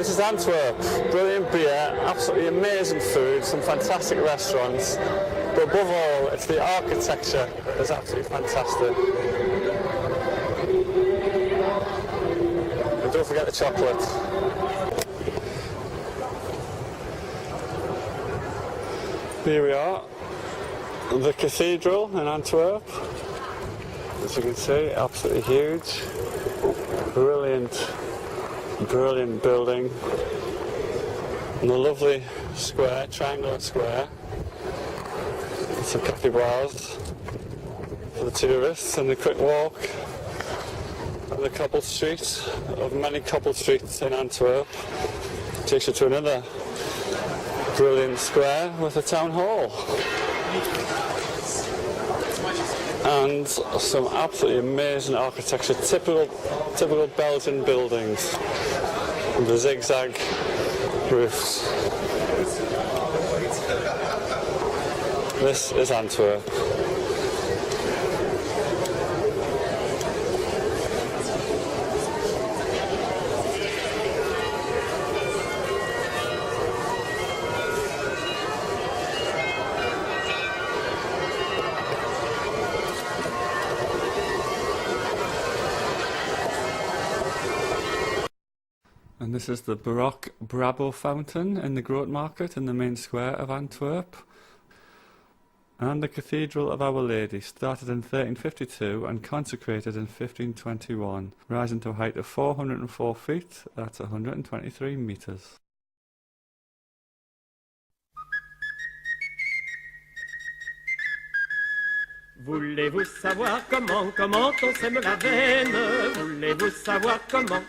this is Antwerp. Brilliant beer, absolutely amazing food, some fantastic restaurants. But above all, it's the architecture that's absolutely fantastic. And don't forget the chocolate. Here we are, the cathedral in Antwerp. As you can see, absolutely huge. Brilliant building. And the lovely square, triangular square. And some capybaras for the tourists, and a quick walk on the cobbled street of many cobbled streets in Antwerp. Takes you to another brilliant square with a town hall. And some absolutely amazing architecture, typical Belgian buildings, and the zigzag roofs. This is Antwerp. And this is the Baroque Brabo fountain in the Groot Market in the main square of Antwerp. And the Cathedral of Our Lady, started in 1352 and consecrated in 1521, rising to a height of 404 feet, that's 123 metres. Voulez-vous savoir comment on sème la veine? Voulez-vous savoir comment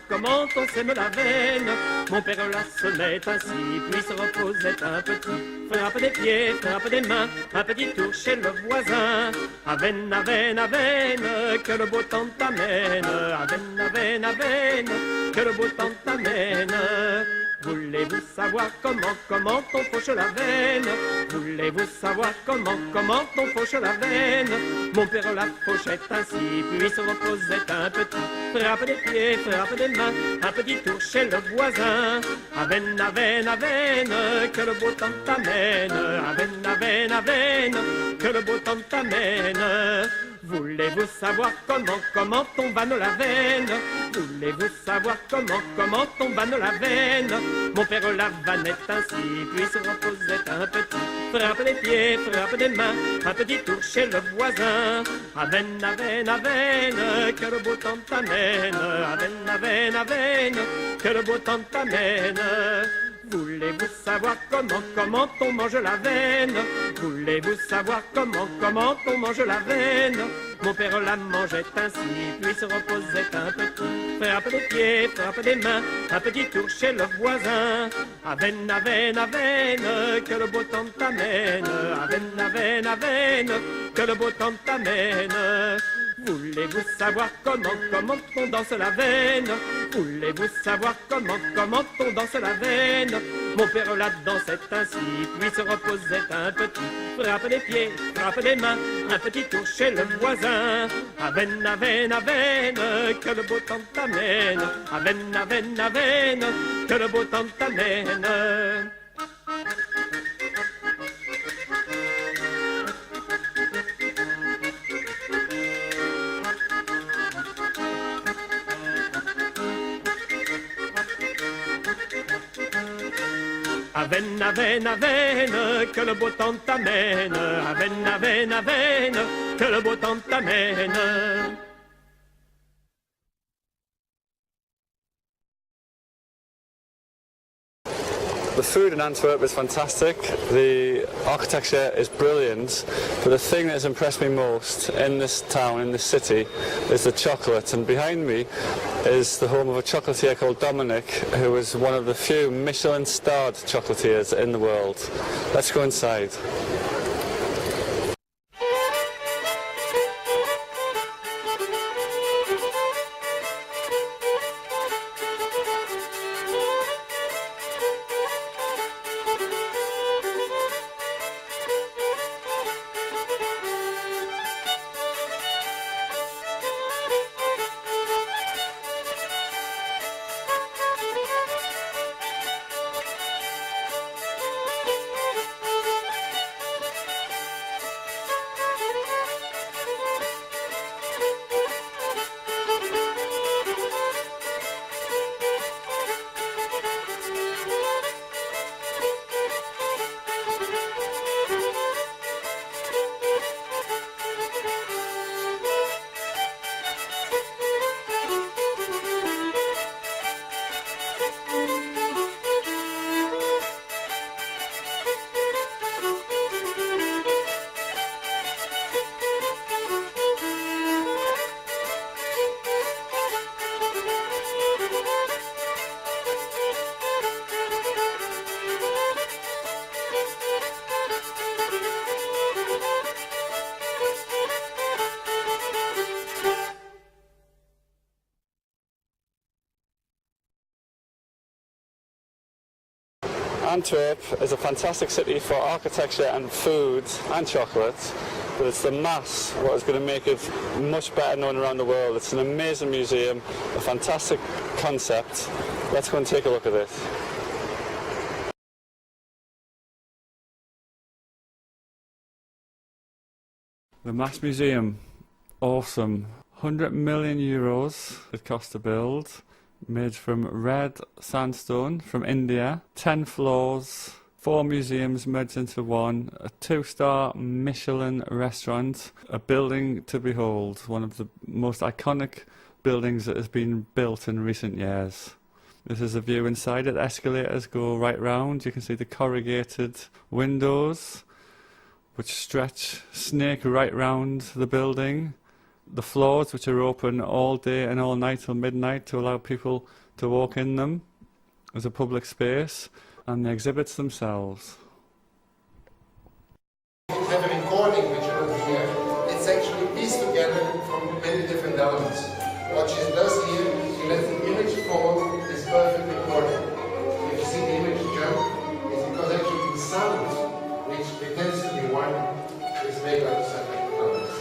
on sème la veine? Mon père la semait ainsi, puis se reposait un petit. Frappe des pieds, frappe des mains, un petit tour chez le voisin. Avène, avène, avène, que le beau temps t'amène. Avène, avène, avène, que le beau temps t'amène. Voulez-vous savoir comment on fauche la veine? Voulez-vous savoir comment on fauche la veine? Mon père la fauchait ainsi, puis se reposait un petit. Frappe des pieds, frappe des mains, un petit tour chez le voisin. Avène, avène, avène, que le beau temps t'amène. Avène, avène, avène, que le beau temps t'amène. Voulez-vous savoir comment on vanne la veine? Voulez-vous savoir comment on vanne la veine? Mon père la vannait ainsi, puis se reposait un petit. Frappe des pieds, frappe des mains, un petit tour chez le voisin. Avène, avène, avène, que le beau temps t'amène. Avène, avène, avène, que le beau temps t'amène. Voulez-vous savoir comment on mange la veine? Voulez-vous savoir comment on mange la veine? Mon père la mangeait ainsi, puis se reposait un petit. Frappe des pieds, frappe des mains, un petit tour chez le voisin. Avène, avène, avène, que le beau temps t'amène. Avène, avène, avène, que le beau temps t'amène. Voulez-vous savoir comment on danse la veine? Voulez-vous savoir comment on danse la veine? Mon père la dansait ainsi, puis se reposait un petit. Frappe des pieds, frappe des mains, un petit tour chez le voisin. Avène, avène, avène, que le beau temps t'amène. Avène, avène, avène, que le beau temps t'amène. Avène, avène, avène, que le beau temps t'amène. Avène, avène, avène, que le beau temps t'amène. The food in Antwerp is fantastic, the architecture is brilliant, but the thing that has impressed me most in this town, in this city, is the chocolate. And behind me is the home of a chocolatier called Dominic, who is one of the few Michelin-starred chocolatiers in the world. Let's go inside. Antwerp is a fantastic city for architecture and food and chocolate, but it's the mass what is going to make it much better known around the world. It's an amazing museum, a fantastic concept. Let's go and take a look at it. The Mass Museum, awesome. 100 million euros it cost to build, made from red sandstone from India, 10 floors, 4 museums merged into one, a 2-star Michelin restaurant, a building to behold, one of the most iconic buildings that has been built in recent years. This is a view inside it. Escalators go right round. You can see the corrugated windows which stretch, snake right round the building. The floors, which are open all day and all night till midnight to allow people to walk in them as a public space, and the exhibits themselves. If you have a recording which you will hear, it's actually pieced together from many different elements. What she does here, she lets the image fall, is perfect recording. If you see the image jump, it's because actually the sound, which pretends to be one, is made up of separate elements.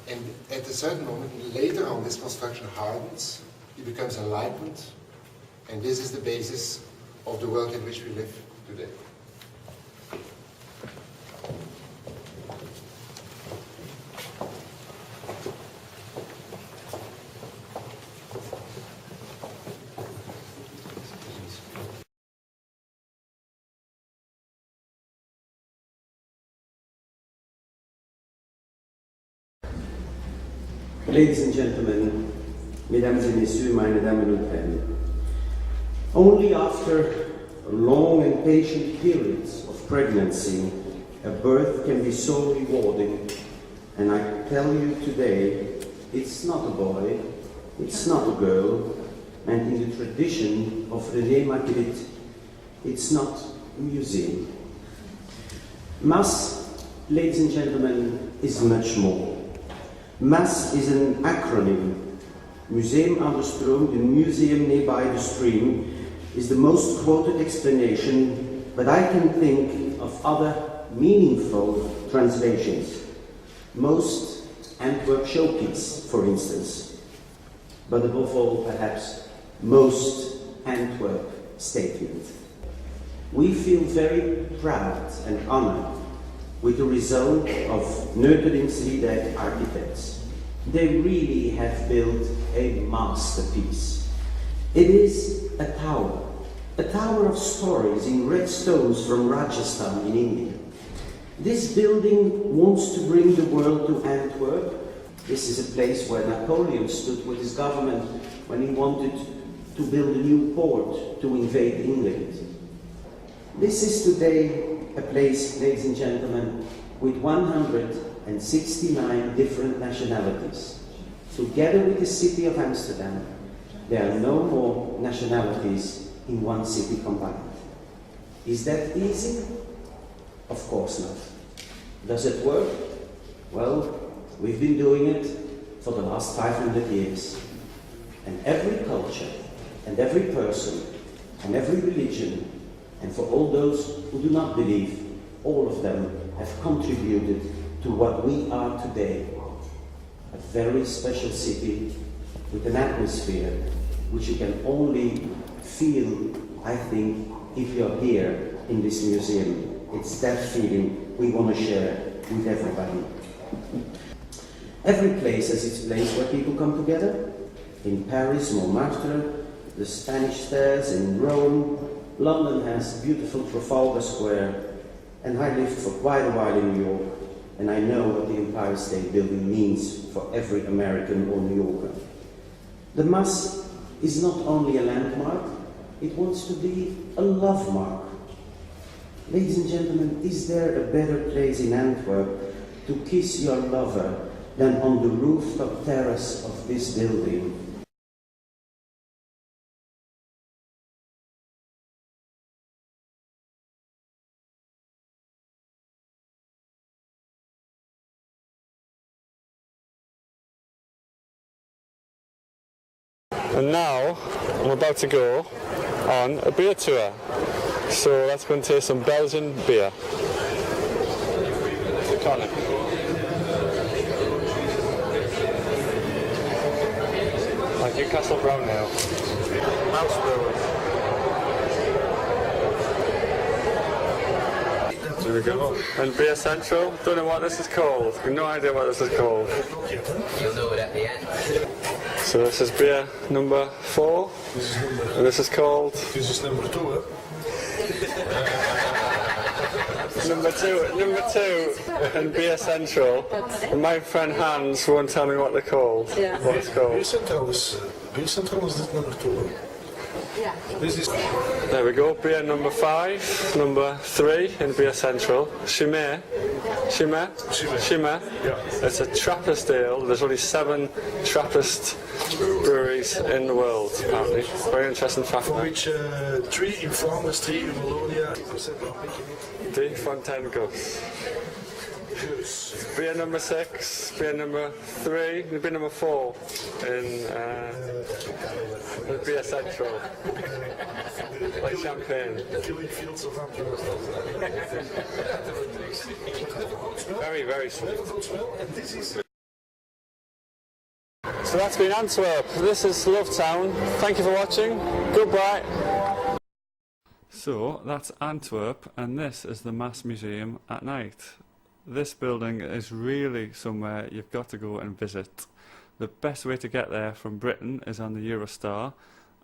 And at a certain moment, later on, this construction hardens, it becomes enlightened, and this is the basis of the world in which we live today. Ladies and gentlemen, mesdames et messieurs, meine Damen und Herren, only after long and patient periods of pregnancy, a birth can be so rewarding, and I tell you today, it's not a boy, it's not a girl, and in the tradition of René Magritte, it's not a museum. Mass, ladies and gentlemen, is much more. MAS is an acronym. Museum aan de Stroom, the museum nearby the stream, is the most quoted explanation, but I can think of other meaningful translations. Most Antwerp showpiece, for instance, but above all, perhaps, most Antwerp statement. We feel very proud and honored with the result of Neuteringsriedijk architects. They really have built a masterpiece. It is a tower of stories in red stones from Rajasthan in India. This building wants to bring the world to Antwerp. This is a place where Napoleon stood with his government when he wanted to build a new port to invade England. This is today a place, ladies and gentlemen, with 169 different nationalities. Together with the city of Amsterdam, there are no more nationalities in one city combined. Is that easy? Of course not. Does it work? Well, we've been doing it for the last 500 years. And every culture, and every person, and every religion, and for all those who do not believe, all of them have contributed to what we are today. A very special city with an atmosphere which you can only feel, I think, if you're here in this museum. It's that feeling we want to share with everybody. Every place has its place where people come together. In Paris, Montmartre, the Spanish Stairs in Rome, London has beautiful Trafalgar Square, and I lived for quite a while in New York, and I know what the Empire State Building means for every American or New Yorker. The Mass is not only a landmark, it wants to be a love mark. Ladies and gentlemen, is there a better place in Antwerp to kiss your lover than on the rooftop terrace of this building? And now I'm about to go on a beer tour. So let's go and taste some Belgian beer. Tonic. Like Newcastle Brown now. House brewers. There we go. And Beer Central, don't know what this is called. No idea what this is called. You'll know it at the end. So this is beer number 4. And this is called This is number 2, hè? number two in Beer Central. And my friend Hans won't tell me what they're called. Yeah. What it's called. Beer Central is dit nummer 2, hè? This is... There we go, beer number 5, number 3 in Beer Central. Chimay. Yeah. It's a Trappist ale. There's only 7 Trappist breweries in the world, apparently. Very interesting fact. For which 3 in Flanders, 3 in Wallonia. De Fontaine Gus. Beer number 6, beer number 3, beer number 4 in Beer Central. Like champagne. Killing fields of Antwerp. Very, very sweet. And this is... So that's been Antwerp. This is Love Town. Thank you for watching. Goodbye. So that's Antwerp, and this is the Mass Museum at night. This building is really somewhere you've got to go and visit. The best way to get there from Britain is on the Eurostar,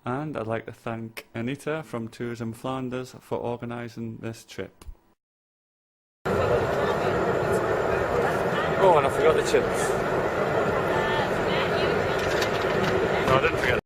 and I'd like to thank Anita from Tourism Flanders for organising this trip. Oh, and I forgot the chips. No, I didn't forget